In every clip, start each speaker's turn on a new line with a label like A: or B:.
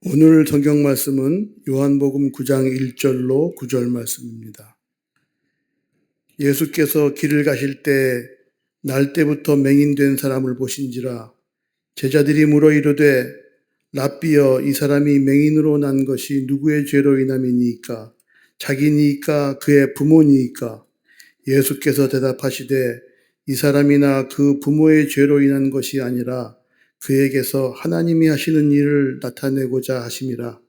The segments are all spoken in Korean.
A: 오늘 성경 말씀은 요한복음 9장 1절로 9절 말씀입니다. 예수께서 길을 가실 때 날 때부터 맹인된 사람을 보신지라. 제자들이 물어 이르되 랍비여, 이 사람이 맹인으로 난 것이 누구의 죄로 인함이니이까? 자기니이까 그의 부모니이까? 예수께서 대답하시되 이 사람이나 그 부모의 죄로 인한 것이 아니라 그에게서 하나님이 하시는 일을 나타내고자 하심이라.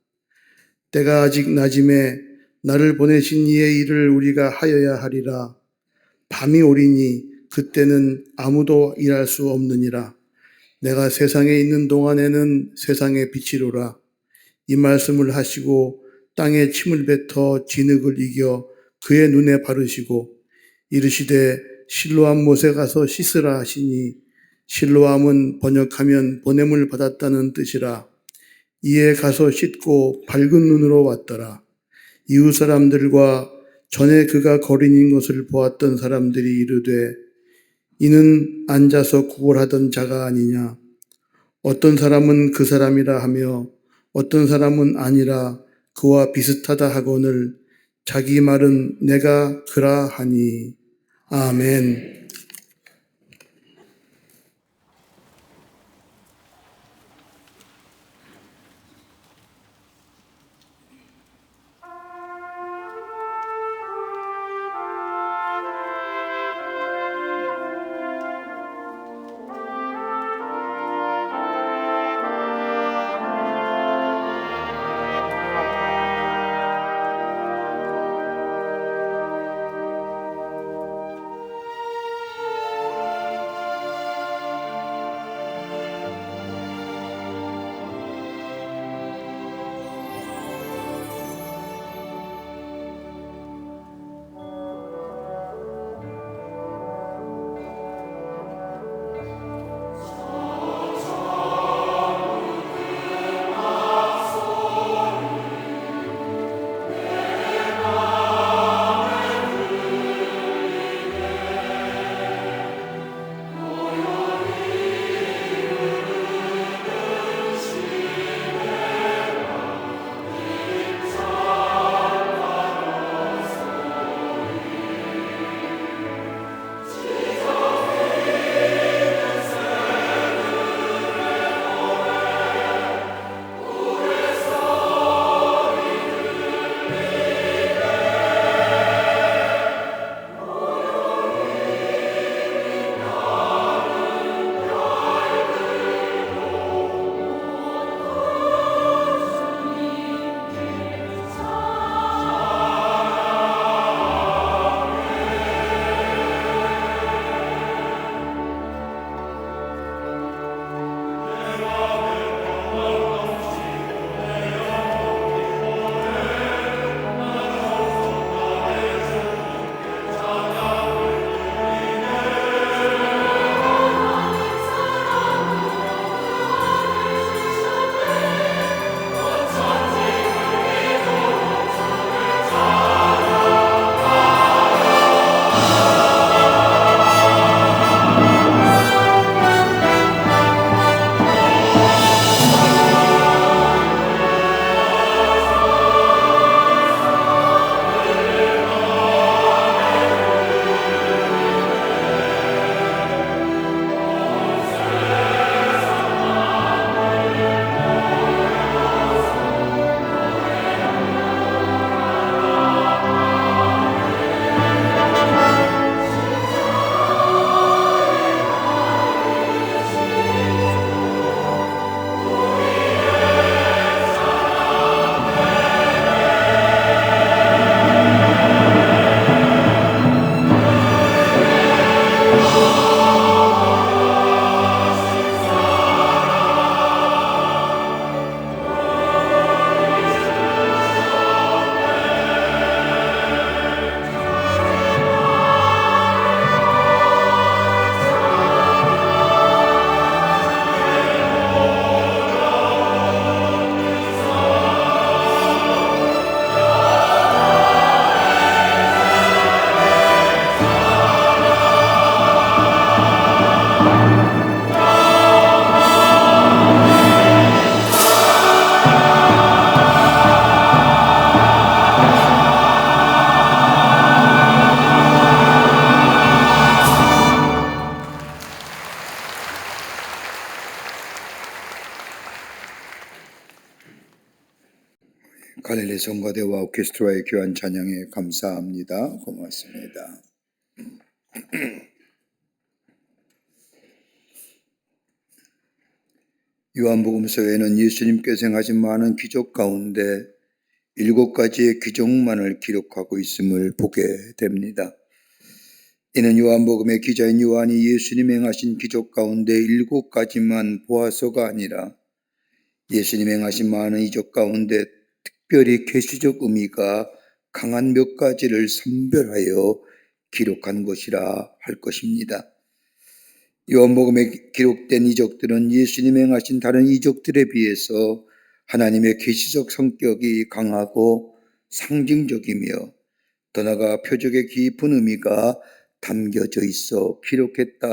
A: 때가 아직 낮음에 나를 보내신 이의 일을 우리가 하여야 하리라. 밤이 오리니 그때는 아무도 일할 수 없느니라. 내가 세상에 있는 동안에는 세상의 빛이로라. 이 말씀을 하시고 땅에 침을 뱉어 진흙을 이겨 그의 눈에 바르시고 이르시되 실로암 못에 가서 씻으라 하시니, 실로암은 번역하면 보냄을 받았다는 뜻이라. 이에 가서 씻고 밝은 눈으로 왔더라. 이웃 사람들과 전에 그가 거린인 것을 보았던 사람들이 이르되 이는 앉아서 구걸하던 자가 아니냐. 어떤 사람은 그 사람이라 하며 어떤 사람은 아니라 그와 비슷하다 하거늘 자기 말은 내가 그라 하니. 아멘.
B: 갈릴리 성가대와 오케스트라의 귀한 찬양에 감사합니다. 고맙습니다. 요한복음서에는 예수님께서 행하신 많은 기적 가운데 7가지의 기적만을 기록하고 있음을 보게 됩니다. 이는 요한복음의 기자인 요한이 예수님 행하신 기적 가운데 7가지만 보아서가 아니라 예수님 행하신 많은 이적 가운데 특별히 계시적 의미가 강한 몇 가지를 선별하여 기록한 것이라 할 것입니다. 요한복음에 기록된 이적들은 예수님 행하신 다른 이적들에 비해서 하나님의 계시적 성격이 강하고 상징적이며 더 나아가 표적의 깊은 의미가 담겨져 있어 기록했다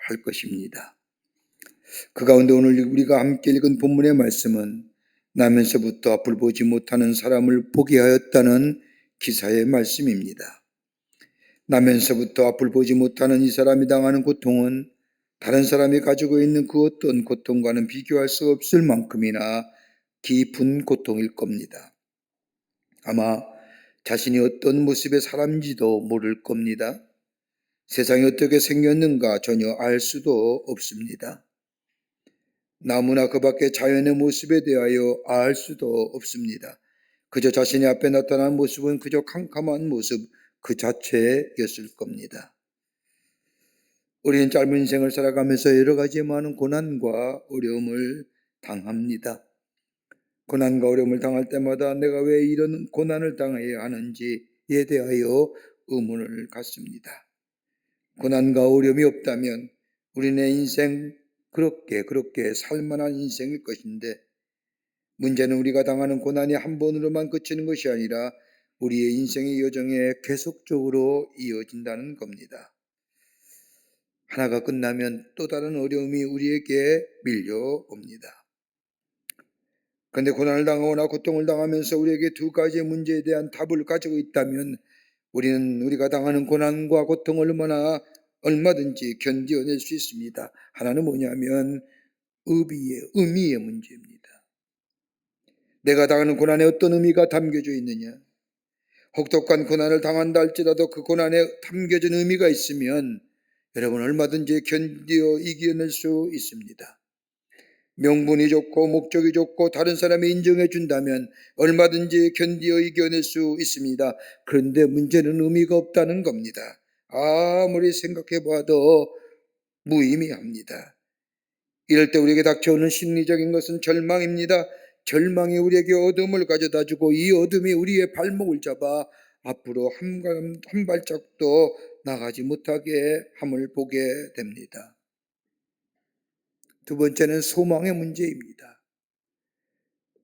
B: 할 것입니다. 그 가운데 오늘 우리가 함께 읽은 본문의 말씀은 나면서부터 앞을 보지 못하는 사람을 보게 하였다는 기사의 말씀입니다. 나면서부터 앞을 보지 못하는 이 사람이 당하는 고통은 다른 사람이 가지고 있는 그 어떤 고통과는 비교할 수 없을 만큼이나 깊은 고통일 겁니다. 아마 자신이 어떤 모습의 사람인지도 모를 겁니다. 세상이 어떻게 생겼는가 전혀 알 수도 없습니다. 나무나 그 밖의 자연의 모습에 대하여 알 수도 없습니다. 그저 자신이 앞에 나타난 모습은 그저 캄캄한 모습 그 자체였을 겁니다. 우리는 짧은 인생을 살아가면서 여러 가지 많은 고난과 어려움을 당합니다. 고난과 어려움을 당할 때마다 내가 왜 이런 고난을 당해야 하는지에 대하여 의문을 갖습니다. 고난과 어려움이 없다면 우리네 인생 그렇게 살만한 인생일 것인데, 문제는 우리가 당하는 고난이 한 번으로만 그치는 것이 아니라 우리의 인생의 여정에 계속적으로 이어진다는 겁니다. 하나가 끝나면 또 다른 어려움이 우리에게 밀려옵니다. 그런데 고난을 당하거나 고통을 당하면서 우리에게 2가지의 문제에 대한 답을 가지고 있다면 우리는 우리가 당하는 고난과 고통을 얼마든지 견뎌낼 수 있습니다. 하나는 뭐냐면 의미의 문제입니다. 내가 당하는 고난에 어떤 의미가 담겨져 있느냐. 혹독한 고난을 당한다 할지라도 그 고난에 담겨진 의미가 있으면 여러분 얼마든지 견디어 이겨낼 수 있습니다. 명분이 좋고 목적이 좋고 다른 사람이 인정해 준다면 얼마든지 견디어 이겨낼 수 있습니다. 그런데 문제는 의미가 없다는 겁니다. 아무리 생각해 봐도 무의미합니다. 이럴 때 우리에게 닥쳐오는 심리적인 것은 절망입니다. 절망이 우리에게 어둠을 가져다 주고 이 어둠이 우리의 발목을 잡아 앞으로 한 발짝도 나가지 못하게 함을 보게 됩니다. 2번째는 소망의 문제입니다.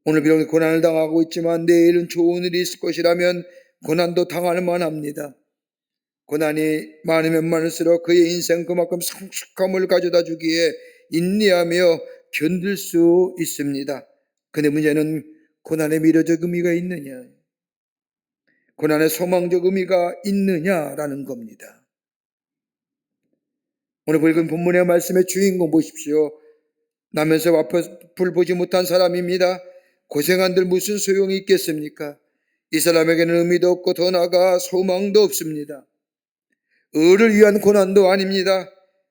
B: 오늘 비록 고난을 당하고 있지만 내일은 좋은 일이 있을 것이라면 고난도 당할 만합니다. 고난이 많으면 많을수록 그의 인생 그만큼 성숙함을 가져다 주기에 인내하며 견딜 수 있습니다. 그런데 문제는 고난에 미래적 의미가 있느냐, 고난에 소망적 의미가 있느냐라는 겁니다. 오늘 읽은 본문의 말씀의 주인공 보십시오. 나면서 앞을 보지 못한 사람입니다. 고생한들 무슨 소용이 있겠습니까? 이 사람에게는 의미도 없고 더 나아가 소망도 없습니다. 의를 위한 고난도 아닙니다.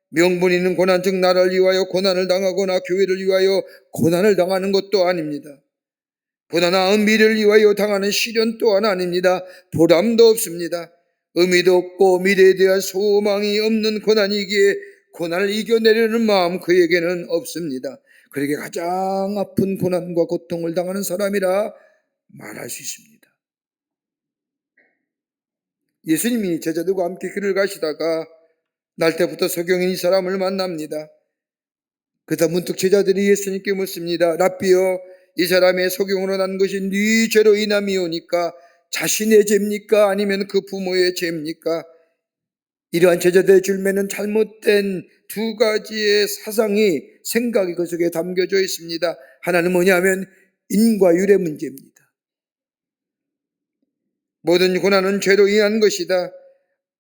B: 명분 있는 고난, 즉 나라를 위하여 고난을 당하거나 교회를 위하여 고난을 당하는 것도 아닙니다. 보다 나은 미래를 위하여 당하는 시련 또한 아닙니다. 보람도 없습니다. 의미도 없고 미래에 대한 소망이 없는 고난이기에 고난을 이겨내려는 마음 그에게는 없습니다. 그에게 가장 아픈 고난과 고통을 당하는 사람이라 말할 수 있습니다. 예수님이 제자들과 함께 길을 가시다가 날 때부터 소경인 이 사람을 만납니다. 그러다 문득 제자들이 예수님께 묻습니다. 랍비여, 이 사람의 소경으로 난 것이 네 죄로 인함이오니까 자신의 죄입니까? 아니면 그 부모의 죄입니까? 이러한 제자들의 줄매는 잘못된 2가지의 생각이 그 속에 담겨져 있습니다. 하나는 뭐냐면 인과율의 문제입니다. 모든 고난은 죄로 인한 것이다.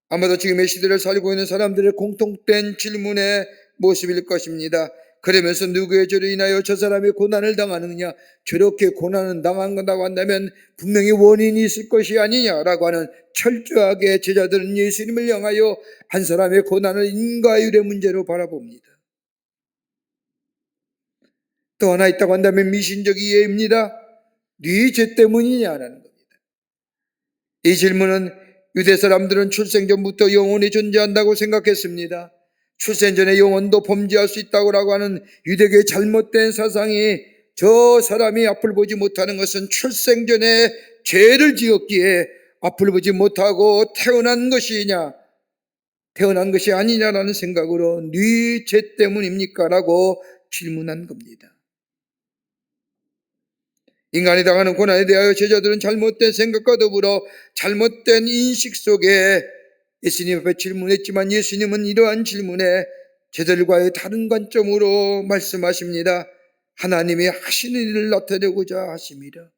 B: 아마도 지금의 시대를 살고 있는 사람들의 공통된 질문의 모습일 것입니다. 그러면서 누구의 죄로 인하여 저 사람이 고난을 당하느냐? 저렇게 고난을 당한다고 한다면 분명히 원인이 있을 것이 아니냐라고 하는 철저하게 제자들은 예수님을 향하여 한 사람의 고난을 인과율의 문제로 바라봅니다. 또 하나 있다고 한다면 미신적 이해입니다. 네 죄 때문이냐라는 겁니다. 이 질문은 유대 사람들은 출생 전부터 영혼이 존재한다고 생각했습니다. 출생 전에 영혼도 범죄할 수 있다고 하는 유대교의 잘못된 사상이 저 사람이 앞을 보지 못하는 것은 출생 전에 죄를 지었기에 앞을 보지 못하고 태어난 것이 아니냐라는 생각으로 네 죄 때문입니까? 라고 질문한 겁니다. 인간이 당하는 고난에 대하여 제자들은 잘못된 생각과 더불어 잘못된 인식 속에 예수님 앞에 질문했지만 예수님은 이러한 질문에 제자들과의 다른 관점으로 말씀하십니다. 하나님이 하시는 일을 나타내고자 하십니다.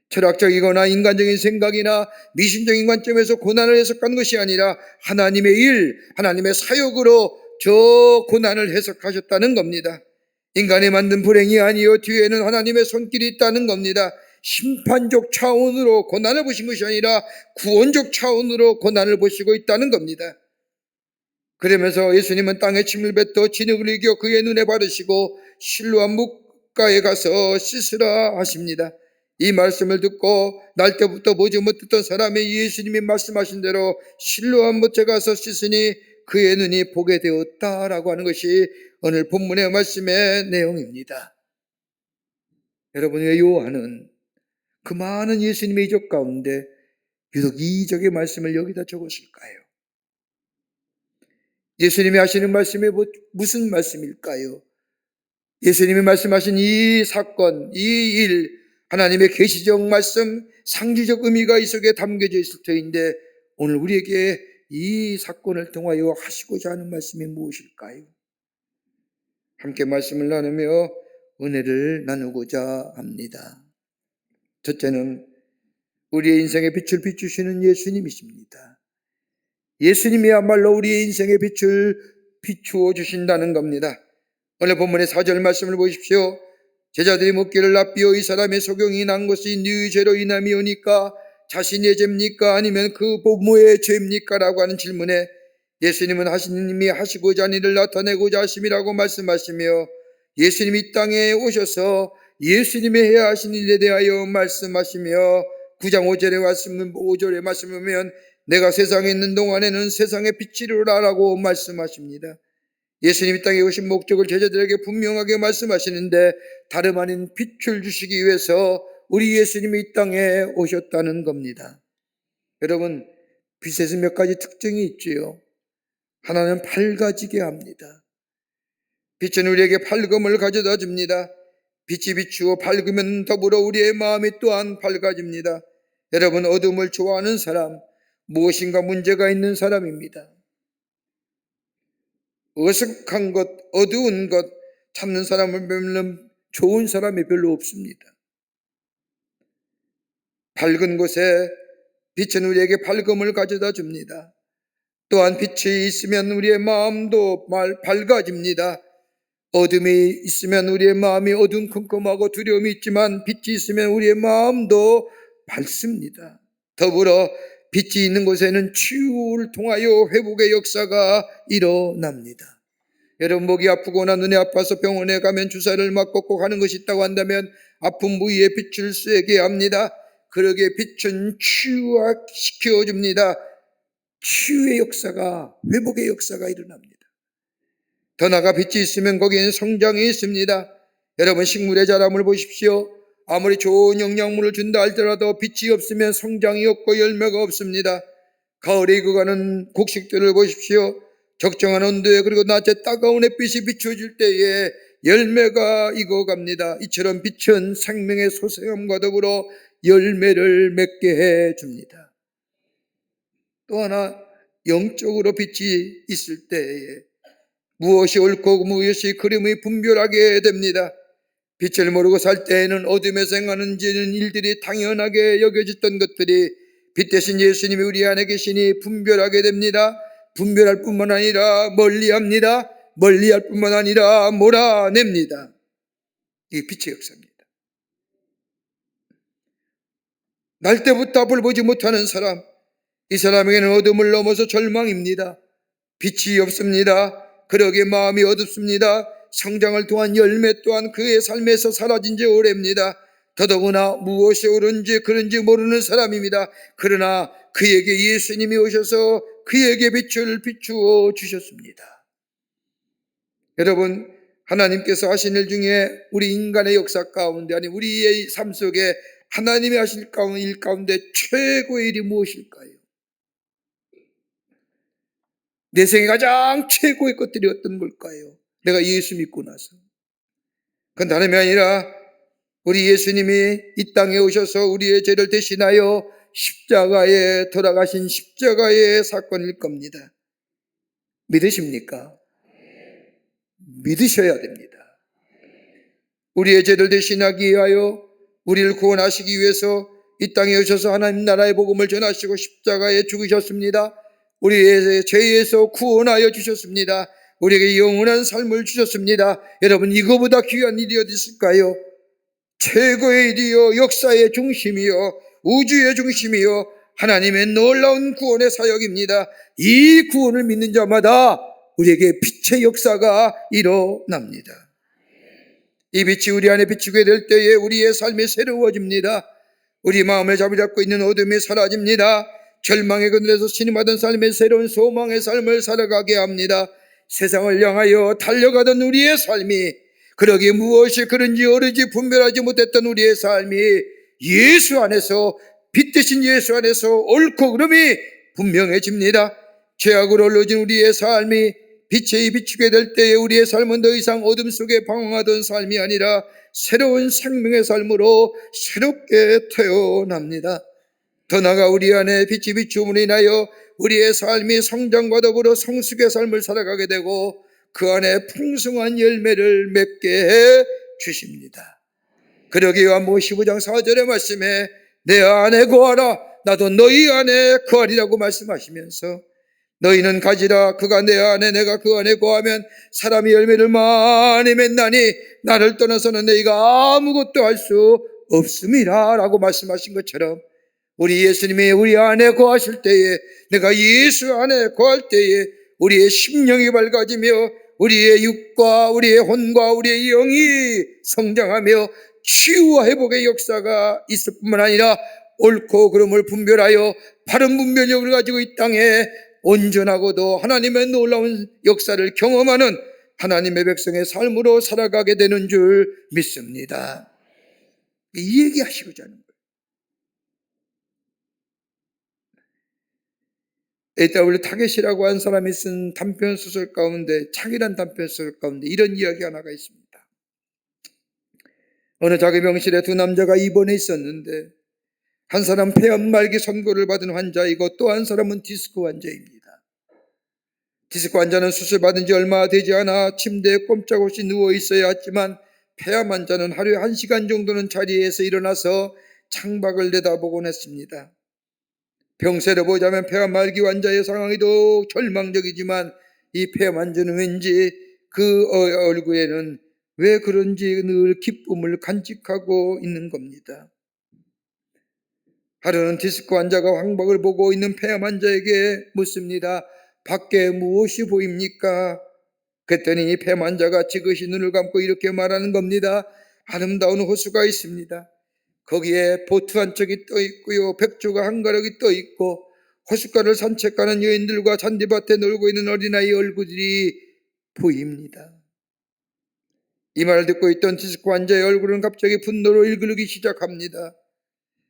B: 철학적이거나 인간적인 생각이나 미신적인 관점에서 고난을 해석한 것이 아니라 하나님의 일, 하나님의 사역으로 저 고난을 해석하셨다는 겁니다. 인간이 만든 불행이 아니요 뒤에는 하나님의 손길이 있다는 겁니다. 심판적 차원으로 고난을 보신 것이 아니라 구원적 차원으로 고난을 보시고 있다는 겁니다. 그러면서 예수님은 땅에 침을 뱉어 진흙을 이겨 그의 눈에 바르시고 실로암 묵가에 가서 씻으라 하십니다. 이 말씀을 듣고 날 때부터 보지 못했던 사람이 예수님이 말씀하신 대로 실로암 묵가에 가서 씻으니 그의 눈이 보게 되었다라고 하는 것이 오늘 본문의 말씀의 내용입니다. 여러분, 왜 요한은 그 많은 예수님의 이적 가운데 유독 이 이적의 말씀을 여기다 적었을까요? 예수님이 하시는 말씀이 무슨 말씀일까요? 예수님이 말씀하신 이 사건, 이 일, 하나님의 계시적 말씀, 상징적 의미가 이 속에 담겨져 있을 터인데 오늘 우리에게 이 사건을 통하여 하시고자 하는 말씀이 무엇일까요? 함께 말씀을 나누며 은혜를 나누고자 합니다. 첫째는 우리의 인생의 빛을 비추시는 예수님이십니다. 예수님이야말로 우리의 인생의 빛을 비추어 주신다는 겁니다. 오늘 본문의 4절 말씀을 보십시오. 제자들이 묻기를 랍비여 이 사람의 소경이 난 것이 네 죄로 인함이오니까 자신의 죄입니까? 아니면 그 부모의 죄입니까? 라고 하는 질문에 예수님은 하시님이 하시고자 하는 일을 나타내고자 하심이라고 말씀하시며 예수님이 이 땅에 오셔서 예수님이 해야 하신 일에 대하여 말씀하시며 9장 5절의 말씀을 보면 내가 세상에 있는 동안에는 세상의 빛이로라 라고 말씀하십니다. 예수님이 이 땅에 오신 목적을 제자들에게 분명하게 말씀하시는데 다름 아닌 빛을 주시기 위해서 우리 예수님이 이 땅에 오셨다는 겁니다. 여러분, 빛에서 몇 가지 특징이 있지요. 하나는 밝아지게 합니다. 빛은 우리에게 밝음을 가져다 줍니다. 빛이 비추어 밝으면 더불어 우리의 마음이 또한 밝아집니다. 여러분, 어둠을 좋아하는 사람, 무엇인가 문제가 있는 사람입니다. 어색한 것, 어두운 것 찾는 사람을 보면 좋은 사람이 별로 없습니다. 밝은 곳에 빛은 우리에게 밝음을 가져다 줍니다. 또한 빛이 있으면 우리의 마음도 밝아집니다. 어둠이 있으면 우리의 마음이 어둠컴컴하고 두려움이 있지만 빛이 있으면 우리의 마음도 밝습니다. 더불어 빛이 있는 곳에는 치유를 통하여 회복의 역사가 일어납니다. 여러분, 목이 아프거나 눈이 아파서 병원에 가면 주사를 맞고 꼭 하는 것이 있다고 한다면 아픈 부위에 빛을 쐬게 합니다. 그러기에 빛은 치유시켜줍니다. 치유의 역사가, 회복의 역사가 일어납니다. 더 나아가 빛이 있으면 거기에는 성장이 있습니다. 여러분, 식물의 자람을 보십시오. 아무리 좋은 영양분을 준다 할지라도 빛이 없으면 성장이 없고 열매가 없습니다. 가을에 익어가는 곡식들을 보십시오. 적정한 온도에 그리고 낮에 따가운 햇빛이 비춰질 때에 열매가 익어갑니다. 이처럼 빛은 생명의 소생함과 더불어 열매를 맺게 해줍니다. 또 하나, 영적으로 빛이 있을 때에 무엇이 옳고 무엇이 그름이 분별하게 됩니다. 빛을 모르고 살 때에는 어둠에서 행하는 일들이 당연하게 여겨졌던 것들이 빛 대신 예수님이 우리 안에 계시니 분별하게 됩니다. 분별할 뿐만 아니라 멀리합니다. 멀리할 뿐만 아니라 몰아냅니다. 이게 빛의 역사입니다. 날 때부터 앞을 보지 못하는 사람, 이 사람에게는 어둠을 넘어서 절망입니다. 빛이 없습니다. 그러기에 마음이 어둡습니다. 성장을 통한 열매 또한 그의 삶에서 사라진 지 오래입니다. 더더구나 무엇이 옳은지 그른지 모르는 사람입니다. 그러나 그에게 예수님이 오셔서 그에게 빛을 비추어 주셨습니다. 여러분, 하나님께서 하신 일 중에 우리 인간의 역사 가운데, 아니 우리의 삶 속에 하나님이 하실 일 가운데 최고의 일이 무엇일까요? 내 생에 가장 최고의 것들이 어떤 걸까요? 내가 예수 믿고 나서. 그건 다름이 아니라 우리 예수님이 이 땅에 오셔서 우리의 죄를 대신하여 십자가에 돌아가신 십자가의 사건일 겁니다. 믿으십니까? 믿으셔야 됩니다. 우리의 죄를 대신하기 위하여 우리를 구원하시기 위해서 이 땅에 오셔서 하나님 나라의 복음을 전하시고 십자가에 죽으셨습니다. 우리의 죄에서 구원하여 주셨습니다. 우리에게 영원한 삶을 주셨습니다. 여러분, 이거보다 귀한 일이 어디 있을까요? 최고의 일이요, 역사의 중심이요, 우주의 중심이요, 하나님의 놀라운 구원의 사역입니다. 이 구원을 믿는 자마다 우리에게 빛의 역사가 일어납니다. 이 빛이 우리 안에 비추게 될 때에 우리의 삶이 새로워집니다. 우리 마음을 잡고 있는 어둠이 사라집니다. 절망의 그늘에서 신음하던 삶의 새로운 소망의 삶을 살아가게 합니다. 세상을 향하여 달려가던 우리의 삶이, 그러기에 무엇이 그런지 어른지 분별하지 못했던 우리의 삶이 예수 안에서, 빛 대신 예수 안에서 옳고 그름이 분명해집니다. 죄악으로 얼러진 우리의 삶이 빛에 비추게 될 때에 우리의 삶은 더 이상 어둠 속에 방황하던 삶이 아니라 새로운 생명의 삶으로 새롭게 태어납니다. 더 나아가 우리 안에 빛이 비추음으로 인하여 우리의 삶이 성장과 더불어 성숙의 삶을 살아가게 되고 그 안에 풍성한 열매를 맺게 해 주십니다. 그러기에 요한복음 15장 4절의 말씀에 내 안에 거하라 나도 너희 안에 거하리라고 말씀하시면서 너희는 가지라 그가 내 안에 내가 그 안에 거하면 사람이 열매를 많이 맺나니 나를 떠나서는 너희가 아무것도 할 수 없음이라 라고 말씀하신 것처럼 우리 예수님이 우리 안에 거하실 때에, 내가 예수 안에 거할 때에 우리의 심령이 밝아지며 우리의 육과 우리의 혼과 우리의 영이 성장하며 치유와 회복의 역사가 있을 뿐만 아니라 옳고 그름을 분별하여 바른 분별력을 가지고 이 땅에 온전하고도 하나님의 놀라운 역사를 경험하는 하나님의 백성의 삶으로 살아가게 되는 줄 믿습니다. 이 얘기하시고자 하는 거예요. A.W. 타겟이라고 한 사람이 쓴 단편소설 가운데, 창이란 단편소설 가운데 이런 이야기 하나가 있습니다. 어느 작은 병실에 두 남자가 입원해 있었는데 한 사람 폐암 말기 선고를 받은 환자이고 또 한 사람은 디스크 환자입니다. 디스크 환자는 수술받은 지 얼마 되지 않아 침대에 꼼짝없이 누워 있어야 했지만 폐암 환자는 하루에 1시간 정도는 자리에서 일어나서 창밖을 내다보곤 했습니다. 병세로 보자면 폐암 말기 환자의 상황이 더욱 절망적이지만 이 폐암 환자는 왠지 그 얼굴에는 왜 그런지 늘 기쁨을 간직하고 있는 겁니다. 하루는 디스크 환자가 황박을 보고 있는 폐암 환자에게 묻습니다. 밖에 무엇이 보입니까? 그랬더니 폐암 환자가 지그시 눈을 감고 이렇게 말하는 겁니다. 아름다운 호수가 있습니다. 거기에 보트 한 척이 떠 있고요, 백조가 한 가락이 떠 있고 호숫가를 산책하는 여인들과 잔디밭에 놀고 있는 어린아이 얼굴이 보입니다. 이 말을 듣고 있던 디스크 환자의 얼굴은 갑자기 분노로 일그르기 시작합니다.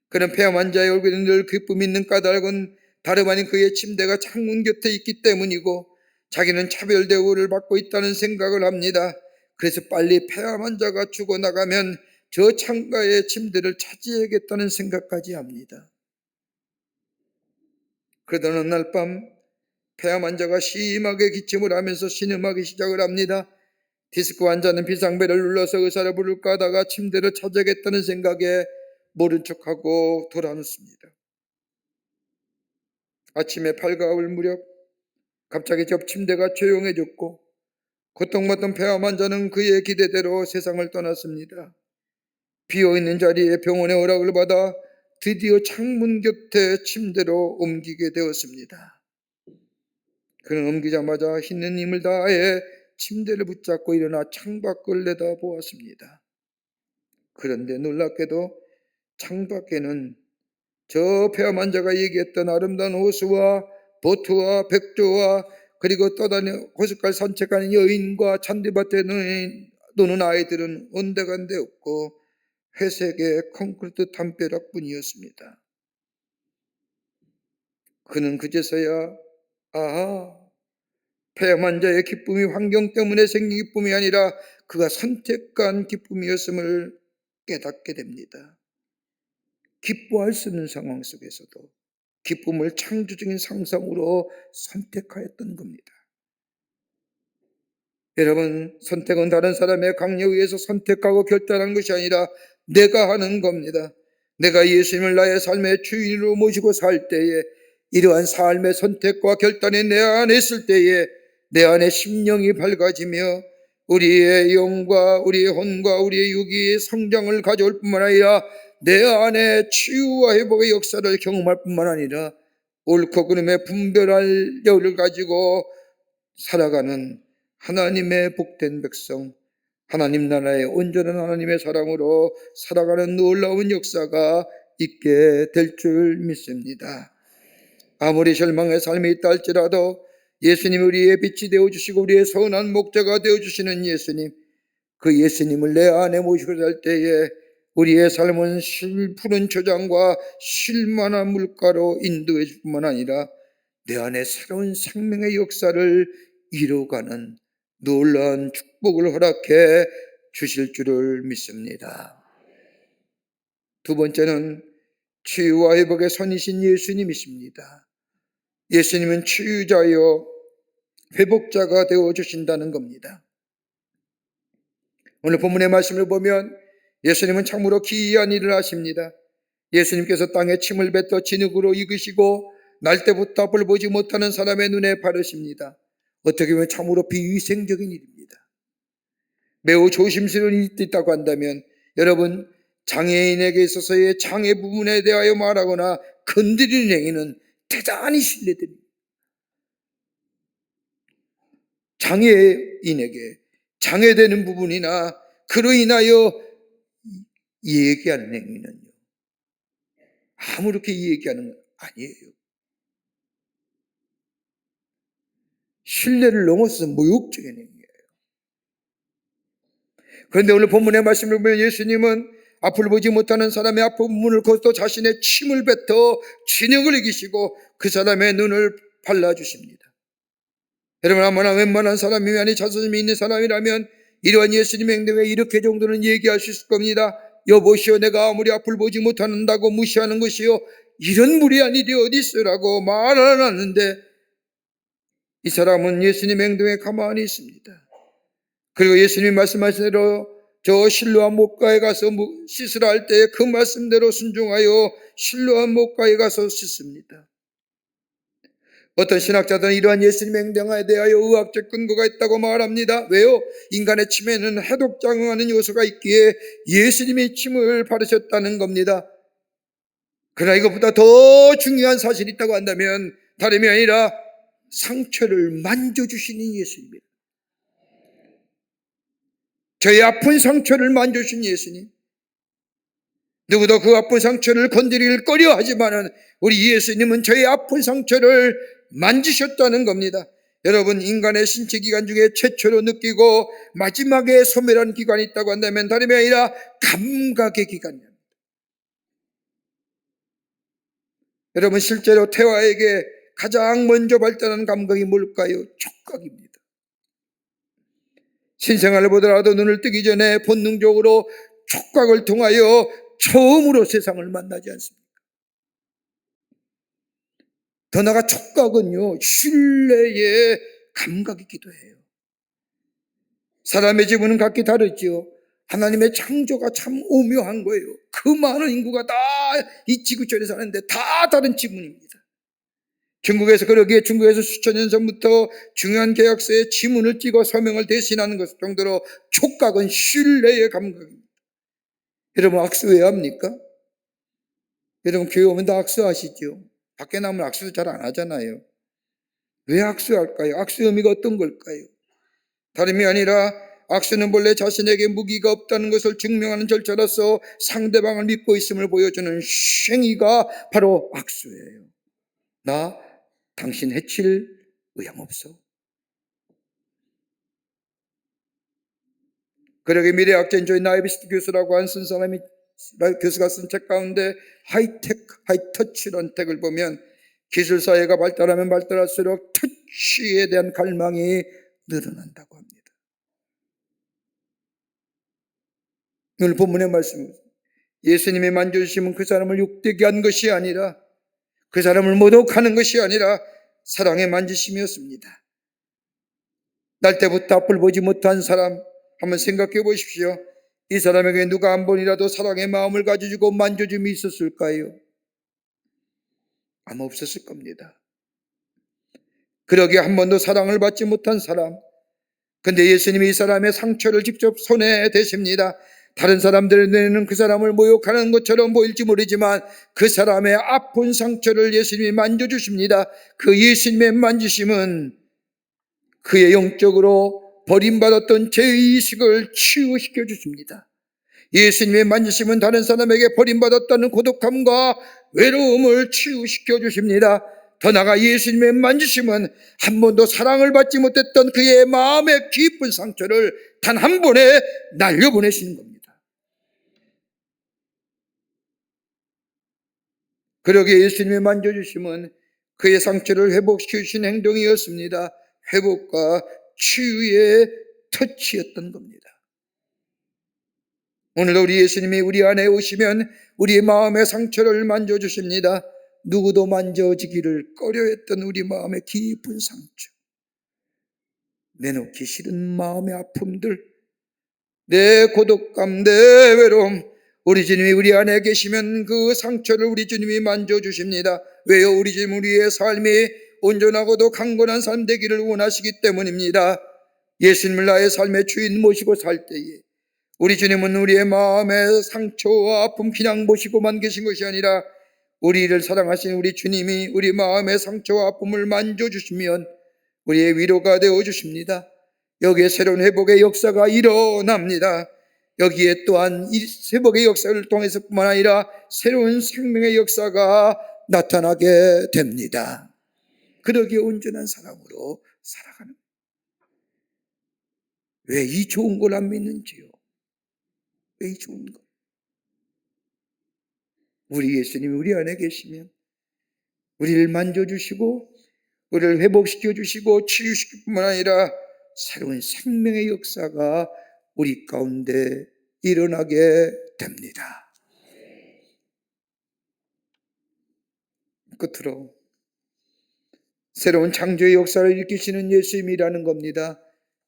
B: 그는 폐암 환자의 얼굴에 늘 기쁨이 있는 까닭은 다름 아닌 그의 침대가 창문 곁에 있기 때문이고 자기는 차별 대우를 받고 있다는 생각을 합니다. 그래서 빨리 폐암 환자가 죽어나가면 저 창가의 침대를 차지해야겠다는 생각까지 합니다. 그러던 어느 날 밤 폐암 환자가 심하게 기침을 하면서 신음하기 시작을 합니다. 디스크 환자는 비상벨을 눌러서 의사를 부를까 하다가 침대를 차지하겠다는 생각에 모른 척하고 돌아눕습니다. 아침에 밝아올 무렵 갑자기 저 침대가 조용해졌고 고통받던 폐암 환자는 그의 기대대로 세상을 떠났습니다. 비어있는 자리에 병원의 허락을 받아 드디어 창문 곁에 침대로 옮기게 되었습니다. 그는 옮기자마자 힘든 힘을 다해 침대를 붙잡고 일어나 창밖을 내다보았습니다. 그런데 놀랍게도 창밖에는 저 폐암 환자가 얘기했던 아름다운 호수와 보트와 백조와 그리고 떠다니 호숫가를 산책하는 여인과 잔디밭에 노는 아이들은 온데간데 없고 회색의 콘크리트 담벼락뿐이었습니다. 그는 그제서야 폐암 환자의 기쁨이 환경 때문에 생긴 기쁨이 아니라 그가 선택한 기쁨이었음을 깨닫게 됩니다. 기뻐할 수 있는 상황 속에서도 기쁨을 창조적인 상상으로 선택하였던 겁니다. 여러분, 선택은 다른 사람의 강요에 의해서 선택하고 결단하는 것이 아니라 내가 하는 겁니다. 내가 예수님을 나의 삶의 주인으로 모시고 살 때에 이러한 삶의 선택과 결단이 내 안에 있을 때에 내 안에 심령이 밝아지며 우리의 영과 우리의 혼과 우리의 육이 성장을 가져올 뿐만 아니라 내 안에 치유와 회복의 역사를 경험할 뿐만 아니라 옳고 그름의 분별할 여를 가지고 살아가는 하나님의 복된 백성, 하나님 나라의 온전한 하나님의 사랑으로 살아가는 놀라운 역사가 있게 될 줄 믿습니다. 아무리 절망의 삶이 있다 할지라도 예수님 우리의 빛이 되어주시고 우리의 선한 목자가 되어주시는 예수님, 그 예수님을 내 안에 모시고 살 때에 우리의 삶은 푸른 초장과 쉴만한 물가로 인도해 줄 뿐만 아니라 내 안에 새로운 생명의 역사를 이루어가는 놀라운 축복을 허락해 주실 줄을 믿습니다. 두 번째는 치유와 회복의 선이신 예수님이십니다. 예수님은 치유자요 회복자가 되어주신다는 겁니다. 오늘 본문의 말씀을 보면 예수님은 참으로 기이한 일을 하십니다. 예수님께서 땅에 침을 뱉어 진흙으로 익으시고 날때부터 앞을 보지 못하는 사람의 눈에 바르십니다. 어떻게 보면 참으로 비위생적인 일입니다. 매우 조심스러운 일이 있다고 한다면 여러분, 장애인에게 있어서의 장애 부분에 대하여 말하거나 건드리는 행위는 대단히 신뢰됩니다. 장애인에게 장애되는 부분이나 그로 인하여 얘기하는 행위는요, 아무렇게 얘기하는 건 아니에요. 신뢰를 넘어서 모욕적인 행위예요. 그런데 오늘 본문의 말씀을 보면 예수님은 앞을 보지 못하는 사람의 아픈 부분을 거쳐 자신의 침을 뱉어 진흙을 이기시고 그 사람의 눈을 발라주십니다. 여러분, 아무나 웬만한 사람이 아니 자존심이 있는 사람이라면 이러한 예수님의 행동에 이렇게 정도는 얘기할 수 있을 겁니다. 여보시오, 내가 아무리 앞을 보지 못한다고 무시하는 것이요, 이런 무리한 일이 어디 있으라고 말 안 하는데 이 사람은 예수님의 행동에 가만히 있습니다. 그리고 예수님이 말씀하신 대로 저 실로암 못가에 가서 씻으라 할 때 그 말씀대로 순종하여 실로암 못가에 가서 씻습니다. 어떤 신학자들은 이러한 예수님의 행동에 대하여 의학적 근거가 있다고 말합니다. 왜요? 인간의 침에는 해독작용하는 요소가 있기에 예수님이 침을 바르셨다는 겁니다. 그러나 이것보다 더 중요한 사실이 있다고 한다면 다름이 아니라 상처를 만져주시는 예수님입니다. 저의 아픈 상처를 만져주신 예수님, 누구도 그 아픈 상처를 건드리길 꺼려하지만 우리 예수님은 저의 아픈 상처를 만지셨다는 겁니다. 여러분, 인간의 신체 기관 중에 최초로 느끼고 마지막에 소멸한 기관이 있다고 한다면 다름이 아니라 감각의 기관입니다. 여러분, 실제로 태화에게 가장 먼저 발달한 감각이 뭘까요? 촉각입니다. 신생아를 보더라도 눈을 뜨기 전에 본능적으로 촉각을 통하여 처음으로 세상을 만나지 않습니까? 더 나아가 촉각은요, 신뢰의 감각이기도 해요. 사람의 지문은 각기 다르지요. 하나님의 창조가 참 오묘한 거예요. 그 많은 인구가 다 이 지구촌에 사는데 다 다른 지문입니다. 중국에서 수천 년 전부터 중요한 계약서에 지문을 띄고 서명을 대신하는 것 정도로 촉각은 신뢰의 감각입니다. 여러분, 악수 왜 합니까? 여러분, 교회 오면 다 악수하시죠? 밖에 나오면 악수 잘 안 하잖아요. 왜 악수할까요? 악수의 의미가 어떤 걸까요? 다름이 아니라 악수는 본래 자신에게 무기가 없다는 것을 증명하는 절차로서 상대방을 믿고 있음을 보여주는 행위가 바로 악수예요. 나 당신 해칠 의향 없어. 그러게 미래학자인 조이 나이비스트 교수라고 한 교수가 쓴 책 가운데 하이터치라는 책을 보면 기술사회가 발달하면 발달할수록 터치에 대한 갈망이 늘어난다고 합니다. 오늘 본문의 말씀은 예수님의 만져주심은 그 사람을 욕되게 한 것이 아니라, 그 사람을 모독하는 것이 아니라 사랑의 만지심이었습니다. 날 때부터 앞을 보지 못한 사람 한번 생각해 보십시오. 이 사람에게 누가 한 번이라도 사랑의 마음을 가져주고 만져줌이 있었을까요? 아마 없었을 겁니다. 그러기에 한 번도 사랑을 받지 못한 사람, 근데 예수님이 이 사람의 상처를 직접 손에 대십니다. 다른 사람들의 눈에는 그 사람을 모욕하는 것처럼 보일지 모르지만 그 사람의 아픈 상처를 예수님이 만져주십니다. 그 예수님의 만지심은 그의 영적으로 버림받았던 죄의식을 치유시켜 주십니다. 예수님의 만지심은 다른 사람에게 버림받았다는 고독함과 외로움을 치유시켜 주십니다. 더 나아가 예수님의 만지심은 한 번도 사랑을 받지 못했던 그의 마음의 깊은 상처를 단 한 번에 날려보내시는 겁니다. 그러기에 예수님의 만져주심은 그의 상처를 회복시켜 주신 행동이었습니다. 회복과 치유의 터치였던 겁니다. 오늘도 우리 예수님이 우리 안에 오시면 우리의 마음의 상처를 만져주십니다. 누구도 만져지기를 꺼려했던 우리 마음의 깊은 상처, 내놓기 싫은 마음의 아픔들, 내 고독감, 내 외로움, 우리 주님이 우리 안에 계시면 그 상처를 우리 주님이 만져주십니다. 왜요? 우리 주님 우리의 삶이 온전하고도 강건한 삶 되기를 원하시기 때문입니다. 예수님을 나의 삶의 주인 모시고 살 때에 우리 주님은 우리의 마음의 상처와 아픔 그냥 모시고만 계신 것이 아니라 우리를 사랑하신 우리 주님이 우리 마음의 상처와 아픔을 만져주시면 우리의 위로가 되어주십니다. 여기에 새로운 회복의 역사가 일어납니다. 여기에 또한 이 회복의 역사를 통해서 뿐만 아니라 새로운 생명의 역사가 나타나게 됩니다. 그러기에 온전한 사랑으로 살아가는, 왜 이 좋은 걸 안 믿는지요? 왜 이 좋은 것? 우리 예수님이 우리 안에 계시면 우리를 만져주시고 우리를 회복시켜 주시고 치유시킬 뿐만 아니라 새로운 생명의 역사가 우리 가운데 일어나게 됩니다. 끝으로 새로운 창조의 역사를 일으키시는 예수님이라는 겁니다.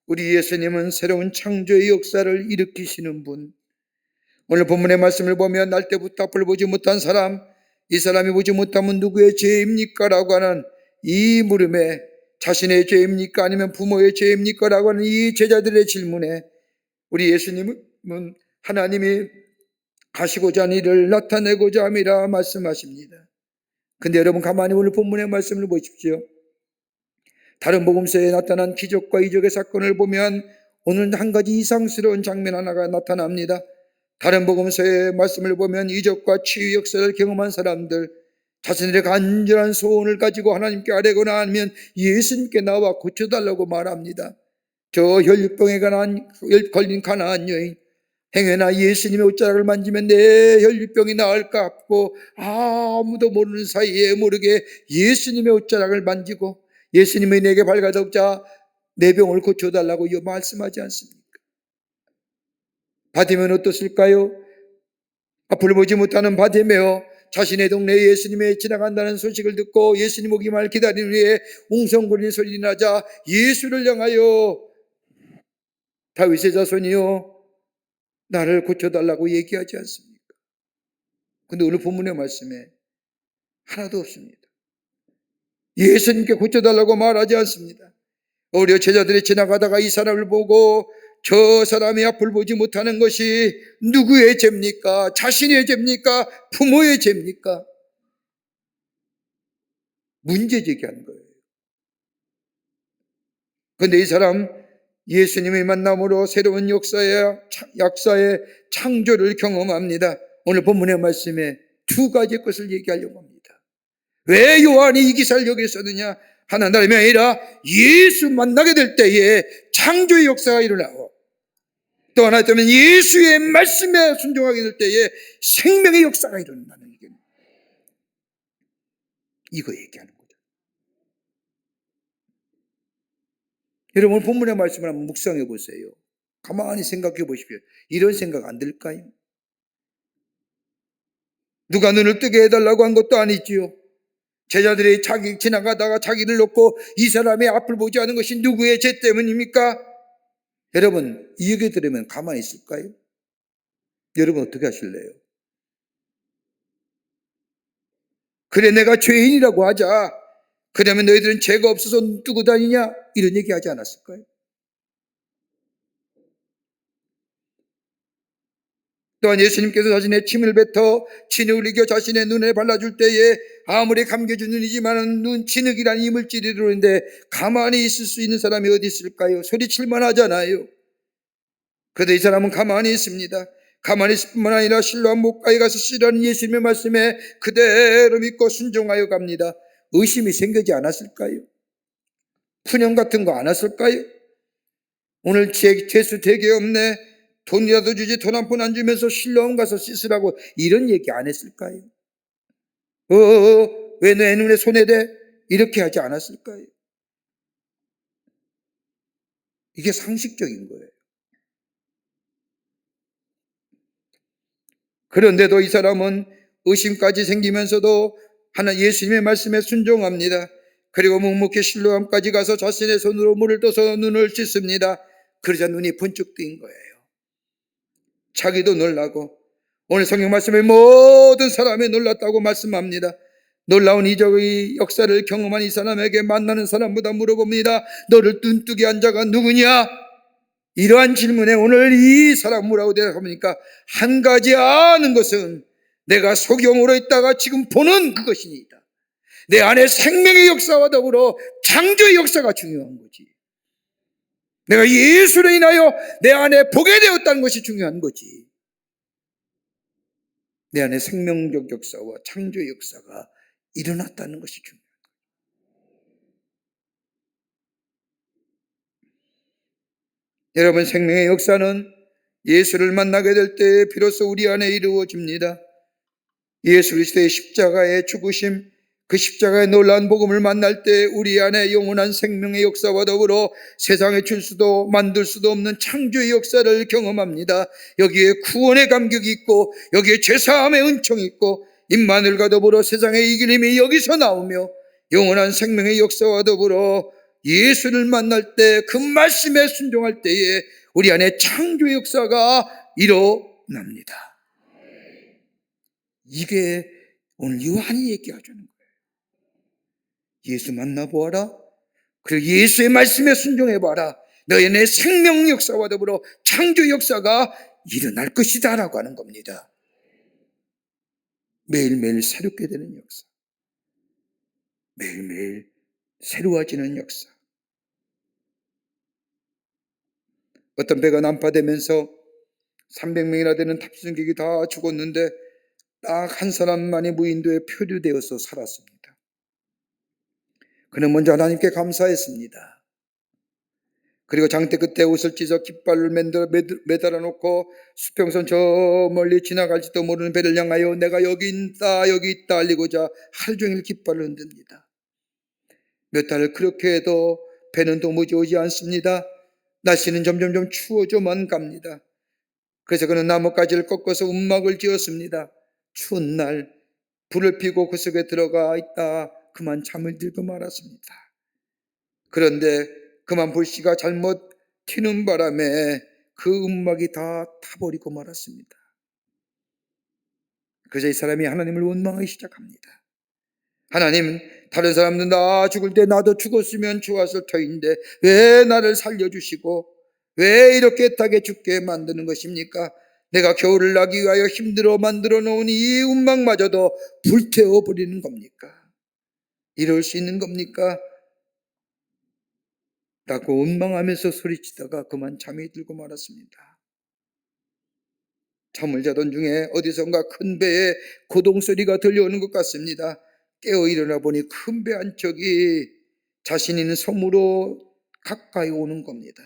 B: 우리 예수님은 새로운 창조의 역사를 일으키시는 분. 오늘 본문의 말씀을 보면 날 때부터 앞을 보지 못한 사람, 이 사람이 보지 못하면 누구의 죄입니까? 라고 하는 이 물음에 자신의 죄입니까? 아니면 부모의 죄입니까? 라고 하는 이 제자들의 질문에 우리 예수님은 하나님이 하시고자 하는 일을 나타내고자 함이라 말씀하십니다. 근데 여러분 가만히 오늘 본문의 말씀을 보십시오. 다른 복음서에 나타난 기적과 이적의 사건을 보면 오늘 한 가지 이상스러운 장면 하나가 나타납니다. 다른 복음서의 말씀을 보면 이적과 치유 역사를 경험한 사람들, 자신들의 간절한 소원을 가지고 하나님께 아뢰거나 하면 예수님께 나와 고쳐달라고 말합니다. 저 혈류병에 걸린 가나안 여인, 행여나 예수님의 옷자락을 만지면 내 혈류병이 나을까 하고 아무도 모르는 사이에 모르게 예수님의 옷자락을 만지고 예수님이 내게 밝아졌자 내 병을 고쳐달라고 말씀하지 않습니까? 바디메오는 어떻을까요? 앞을 보지 못하는 바디메오, 자신의 동네에 예수님이 지나간다는 소식을 듣고 예수님 오기만을 기다리는 후에 웅성거리는 소리 나자 예수를 향하여 다윗의 자손이요 나를 고쳐달라고 얘기하지 않습니까? 근데 오늘 본문의 말씀에 하나도 없습니다. 예수님께 고쳐달라고 말하지 않습니다. 오히려 제자들이 지나가다가 이 사람을 보고 저 사람의 앞을 보지 못하는 것이 누구의 죄입니까? 자신의 죄입니까? 부모의 죄입니까? 문제 제기한 거예요. 그런데 이 사람 예수님의 만남으로 새로운 역사의 창조를 경험합니다. 오늘 본문의 말씀에 두 가지 것을 얘기하려고 합니다. 왜 요한이 이 기사를 여기에 썼느냐? 하나님이 아니라 예수 만나게 될 때에 창조의 역사가 일어나고, 또 하나 때문에 예수의 말씀에 순종하게 될 때에 생명의 역사가 일어난다는 얘기입니다. 이거 얘기하는 거죠. 여러분 본문의 말씀을 한번 묵상해 보세요. 가만히 생각해 보십시오. 이런 생각 안 들까요? 누가 눈을 뜨게 해달라고 한 것도 아니지요. 제자들이 지나가다가 자기를 놓고 이 사람의 앞을 보지 않은 것이 누구의 죄 때문입니까? 여러분 이 얘기 들으면 가만히 있을까요? 여러분 어떻게 하실래요? 그래 내가 죄인이라고 하자. 그러면 너희들은 죄가 없어서 눈 뜨고 다니냐? 이런 얘기 하지 않았을까요? 또한 예수님께서 자신의 침을 뱉어 진흙을 이겨 자신의 눈에 발라줄 때에 아무리 감겨준 눈이지만 눈 진흙이라는 이물질이 들어오는데 가만히 있을 수 있는 사람이 어디 있을까요? 소리칠만 하잖아요. 그런데 이 사람은 가만히 있습니다. 가만히 있을 뿐만 아니라 실로암 목가에 가서 쓰라는 예수님의 말씀에 그대로 믿고 순종하여 갑니다. 의심이 생기지 않았을까요? 푸념 같은 거 안 왔을까요? 오늘 죄수 되게 없네. 돈이라도 주지 돈 한 푼 안 주면서 실로암 가서 씻으라고 이런 얘기 안 했을까요? 왜 내 눈에 손해대? 이렇게 하지 않았을까요? 이게 상식적인 거예요. 그런데도 이 사람은 의심까지 생기면서도 하나 예수님의 말씀에 순종합니다. 그리고 묵묵히 실로암까지 가서 자신의 손으로 물을 떠서 눈을 씻습니다. 그러자 눈이 번쩍 뜨인 거예요. 자기도 놀라고 오늘 성경 말씀에 모든 사람이 놀랐다고 말씀합니다. 놀라운 이적의 역사를 경험한 이 사람에게 만나는 사람보다 물어봅니다. 너를 눈뜨게 한 자가 누구냐? 이러한 질문에 오늘 이 사람 뭐라고 대답합니까? 한 가지 아는 것은 내가 소경으로 있다가 지금 보는 그것이니이다. 내 안에 생명의 역사와 더불어 창조의 역사가 중요한 거지. 내가 예수로 인하여 내 안에 보게 되었다는 것이 중요한 거지. 내 안에 생명적 역사와 창조의 역사가 일어났다는 것이 중요한 거예요. 여러분 생명의 역사는 예수를 만나게 될 때 비로소 우리 안에 이루어집니다. 예수 그리스도의 십자가의 죽으심, 그 십자가의 놀라운 복음을 만날 때 우리 안에 영원한 생명의 역사와 더불어 세상에 줄 수도 만들 수도 없는 창조의 역사를 경험합니다. 여기에 구원의 감격이 있고 여기에 죄사함의 은총이 있고 임마누엘과 더불어 세상의 이길 힘이 여기서 나오며 영원한 생명의 역사와 더불어 예수를 만날 때 그 말씀에 순종할 때에 우리 안에 창조의 역사가 일어납니다. 이게 오늘 요한이 얘기해주는 거예요. 예수 만나보아라. 그리고 예수의 말씀에 순종해봐라. 너희 내 생명 역사와 더불어 창조 역사가 일어날 것이다 라고 하는 겁니다. 매일매일 새롭게 되는 역사, 매일매일 새로워지는 역사. 어떤 배가 난파되면서 300명이나 되는 탑승객이 다 죽었는데 딱 한 사람만이 무인도에 표류되어서 살았습니다. 그는 먼저 하나님께 감사했습니다. 그리고 장대 끝에 옷을 찢어 깃발을 매달아 놓고 수평선 저 멀리 지나갈지도 모르는 배를 향하여 내가 여기 있다 여기 있다 알리고자 하루 종일 깃발을 흔듭니다. 몇 달을 그렇게 해도 배는 도무지 오지 않습니다. 날씨는 점점점 추워져만 갑니다. 그래서 그는 나뭇가지를 꺾어서 움막을 지었습니다. 추운 날 불을 피고 그 속에 들어가 있다 그만 잠을 들고 말았습니다. 그런데 그만 불씨가 잘못 튀는 바람에 그 움막이 다 타버리고 말았습니다. 그래서 이 사람이 하나님을 원망하기 시작합니다. 하나님, 다른 사람도 나 죽을 때 나도 죽었으면 좋았을 터인데 왜 나를 살려주시고 왜 이렇게 애타게 죽게 만드는 것입니까? 내가 겨울을 나기 위하여 힘들어 만들어 놓은 이 운망마저도 불태워버리는 겁니까? 이럴 수 있는 겁니까? 라고 원망하면서 소리치다가 그만 잠이 들고 말았습니다. 잠을 자던 중에 어디선가 큰 배의 고동소리가 들려오는 것 같습니다. 깨어 일어나 보니 큰 배 한 척이 자신 있는 섬으로 가까이 오는 겁니다.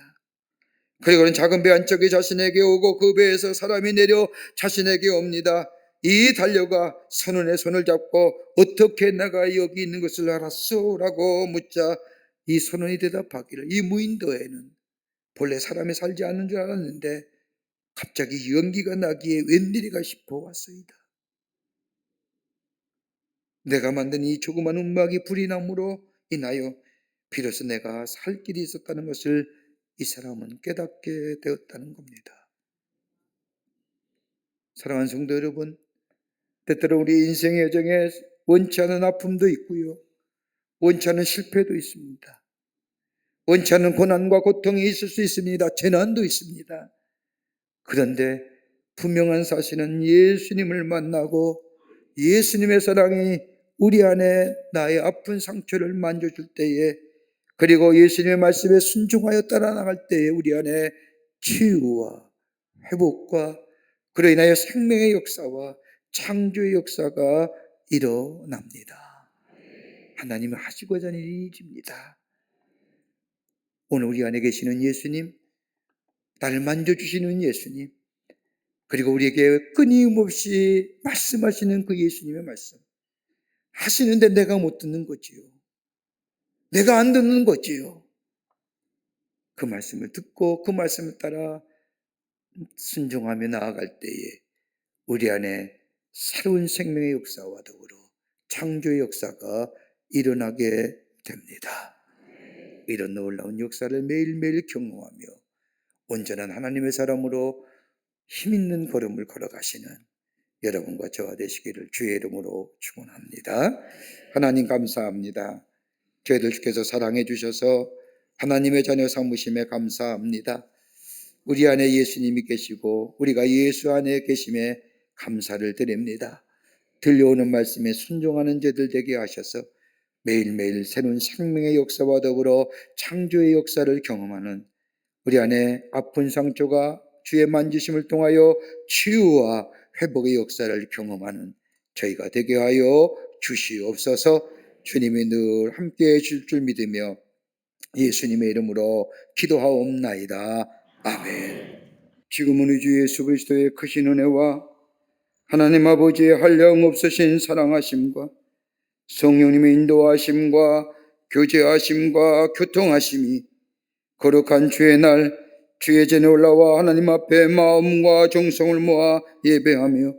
B: 그리고는 작은 배 한 척이 자신에게 오고 그 배에서 사람이 내려 자신에게 옵니다. 이 달려가 선원의 손을 잡고 어떻게 내가 여기 있는 것을 알았소? 라고 묻자 이 선원이 대답하기를 이 무인도에는 본래 사람이 살지 않는 줄 알았는데 갑자기 연기가 나기에 웬일이가 싶어 왔소이다. 내가 만든 이 조그만 움막이 불이 남으로 인하여 비로소 내가 살 길이 있었다는 것을 이 사람은 깨닫게 되었다는 겁니다. 사랑하는 성도 여러분, 때때로 우리 인생의 여정에 원치 않은 아픔도 있고요, 원치 않은 실패도 있습니다. 원치 않은 고난과 고통이 있을 수 있습니다. 재난도 있습니다. 그런데 분명한 사실은 예수님을 만나고 예수님의 사랑이 우리 안에 나의 아픈 상처를 만져줄 때에, 그리고 예수님의 말씀에 순종하여 따라 나갈 때에 우리 안에 치유와 회복과 그로 인하여 생명의 역사와 창조의 역사가 일어납니다. 하나님이 하시고자 하는 일입니다. 오늘 우리 안에 계시는 예수님, 나를 만져주시는 예수님, 그리고 우리에게 끊임없이 말씀하시는 그 예수님의 말씀 하시는데 내가 못 듣는 거지요. 내가 안 듣는 거지요. 그 말씀을 듣고 그 말씀을 따라 순종하며 나아갈 때에 우리 안에 새로운 생명의 역사와 더불어 창조의 역사가 일어나게 됩니다. 이런 놀라운 역사를 매일매일 경험하며 온전한 하나님의 사람으로 힘있는 걸음을 걸어가시는 여러분과 저와 되시기를 주의 이름으로 축원합니다. 하나님 감사합니다. 저희들 주께서 사랑해 주셔서 하나님의 자녀 삼으심에 감사합니다. 우리 안에 예수님이 계시고 우리가 예수 안에 계심에 감사를 드립니다. 들려오는 말씀에 순종하는 자들 되게 하셔서 매일매일 새로운 생명의 역사와 더불어 창조의 역사를 경험하는 우리 안에 아픈 상처가 주의 만지심을 통하여 치유와 회복의 역사를 경험하는 저희가 되게 하여 주시옵소서. 주님이 늘 함께해 줄 줄 믿으며 예수님의 이름으로 기도하옵나이다. 아멘. 지금은 우리 주 예수 그리스도의 크신 은혜와 하나님 아버지의 한량없으신 사랑하심과 성령님의 인도하심과 교제하심과 교통하심이 거룩한 주의 날 주의 전에 올라와 하나님 앞에 마음과 정성을 모아 예배하며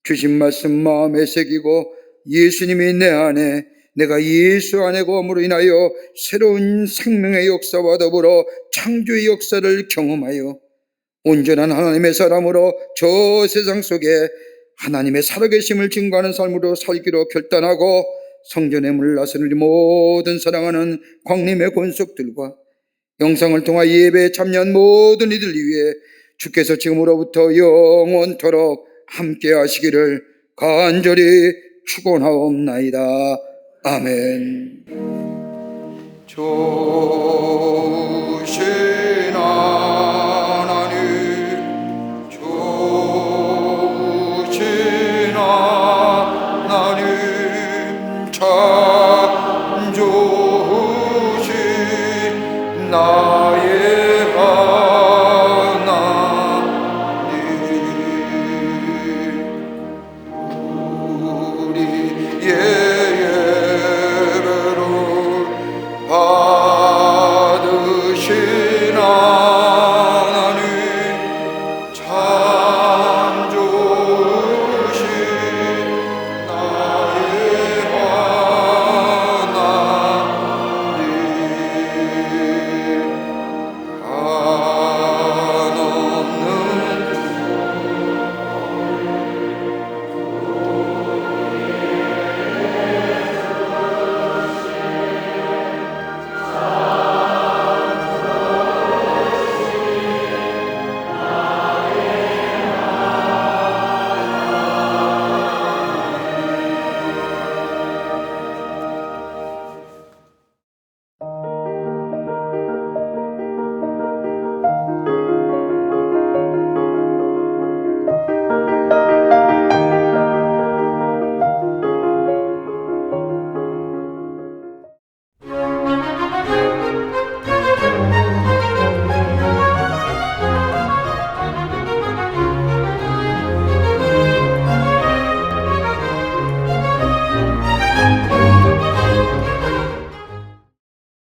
B: 주신 말씀 마음에 새기고 예수님이 내 안에 내가 예수 안에 거함으로 인하여 새로운 생명의 역사와 더불어 창조의 역사를 경험하여 온전한 하나님의 사람으로 저 세상 속에 하나님의 살아계심을 증거하는 삶으로 살기로 결단하고 성전에 문을 나서는 우리 모든 사랑하는 광림의 권속들과 영상을 통하 예배에 참여한 모든 이들 위해 주께서 지금으로부터 영원토록 함께 하시기를 간절히 축원하옵나이다. 아멘. 좋으신